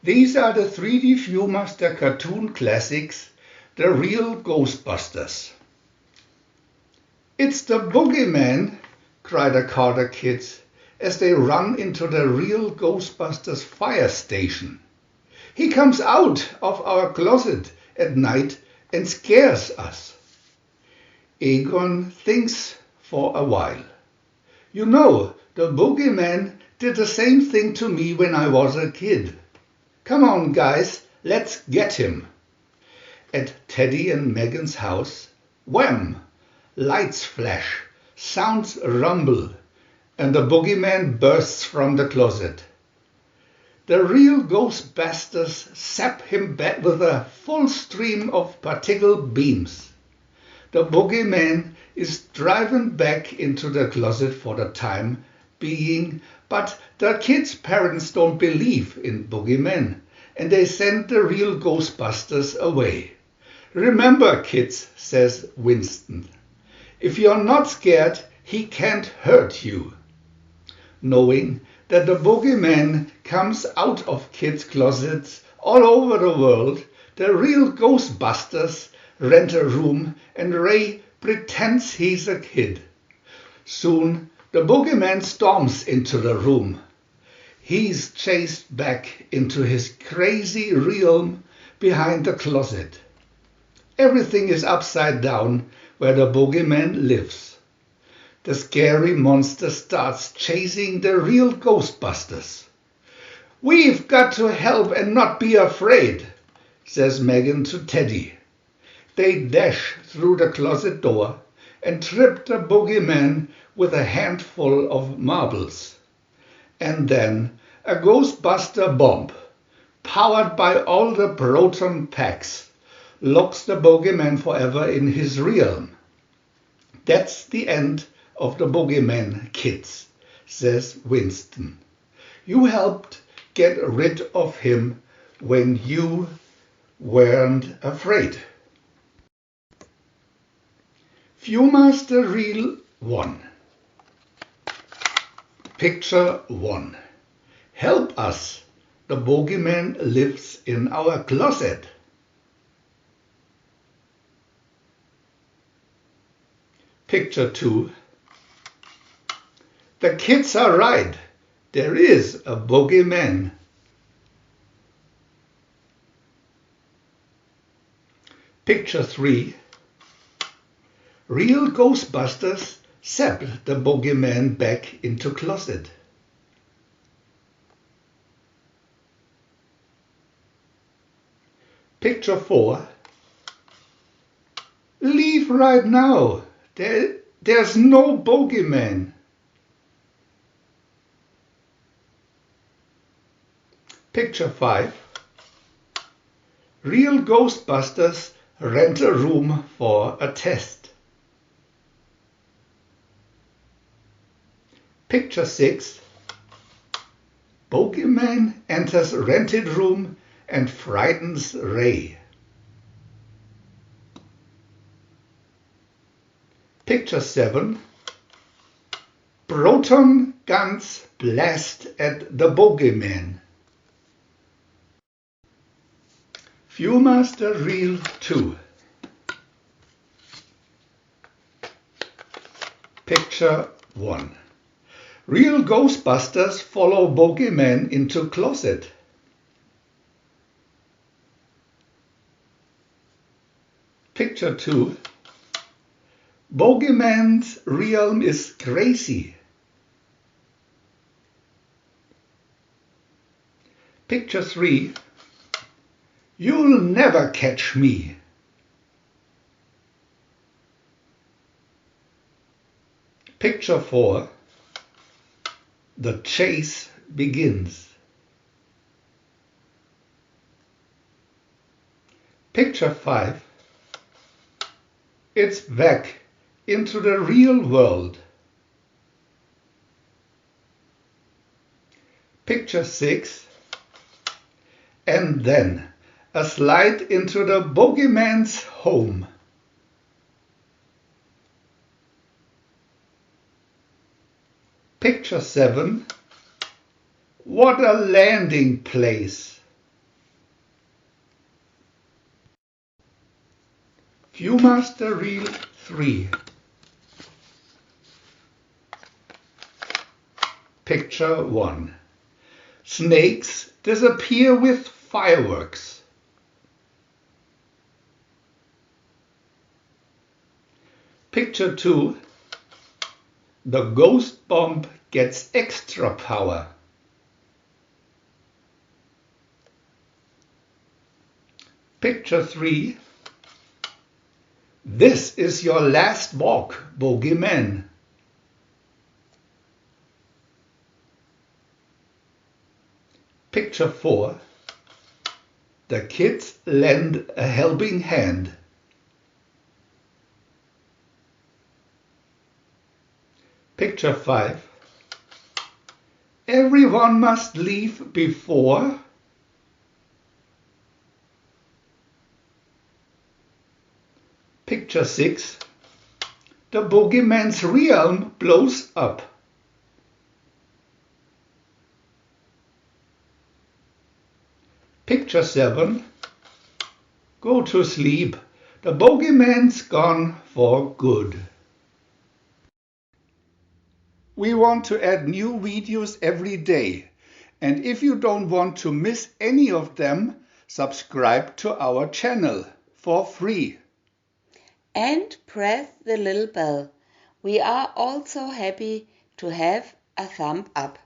These are the 3D Viewmaster cartoon classics, the Real Ghostbusters. "It's the boogeyman," cry the Carter kids as they run into the Real Ghostbusters fire station. "He comes out of our closet at night and scares us." Egon thinks for a while. "You know, the boogeyman did the same thing to me when I was a kid. Come on, guys, let's get him." At Teddy and Megan's house, wham! Lights flash, sounds rumble, and the boogeyman bursts from the closet. The Real Ghostbusters zap him back with a full stream of particle beams. The boogeyman is driven back into the closet for the time being, but the kids' parents don't believe in boogeymen, and they send the Real Ghostbusters away. "Remember, kids," says Winston, "if you're not scared, he can't hurt you." Knowing that the boogeyman comes out of kids' closets all over the world, the Real Ghostbusters rent a room and Ray pretends he's a kid. Soon the boogeyman storms into the room. He's chased back into his crazy realm behind the closet. Everything is upside down where the boogeyman lives. The scary monster starts chasing the Real Ghostbusters. "We've got to help and not be afraid," says Megan to Teddy. They dash through the closet door and trip the boogeyman with a handful of marbles. And then a Ghostbuster bomb, powered by all the proton packs, locks the boogeyman forever in his realm. "That's the end of the boogeyman, kids," says Winston. "You helped get rid of him when you weren't afraid." Viewmaster Reel 1. Picture 1. "Help us! The boogeyman lives in our closet." Picture 2. "The kids are right. There is a boogeyman." Picture 3. Real Ghostbusters zap the boogeyman back into closet. Picture 4. "Leave right now. There's no boogeyman." Picture 5. Real Ghostbusters rent a room for a test. Picture 6. Boogeyman enters rented room and frightens Ray. Picture 7. Proton guns blast at the boogeyman. Viewmaster Reel 2. Picture 1. Real Ghostbusters follow boogeyman into closet. Picture 2. Boogeyman's realm is crazy. Picture 3. You'll never catch me. Picture 4. The chase begins. Picture 5. It's back into the real world. Picture 6. And then a slide into the boogeyman's home. Picture 7. What a landing place. Viewmaster Reel 3. Picture 1. Snakes disappear with fireworks. Picture 2. The ghost bomb gets extra power. Picture 3. This is your last walk, bogeyman. Picture 4. The kids lend a helping hand. Picture 5. Everyone must leave before. Picture 6. The bogeyman's realm blows up. Picture 7. Go to sleep. The bogeyman's gone for good. We want to add new videos every day. And if you don't want to miss any of them, subscribe to our channel for free. And press the little bell. We are also happy to have a thumb up.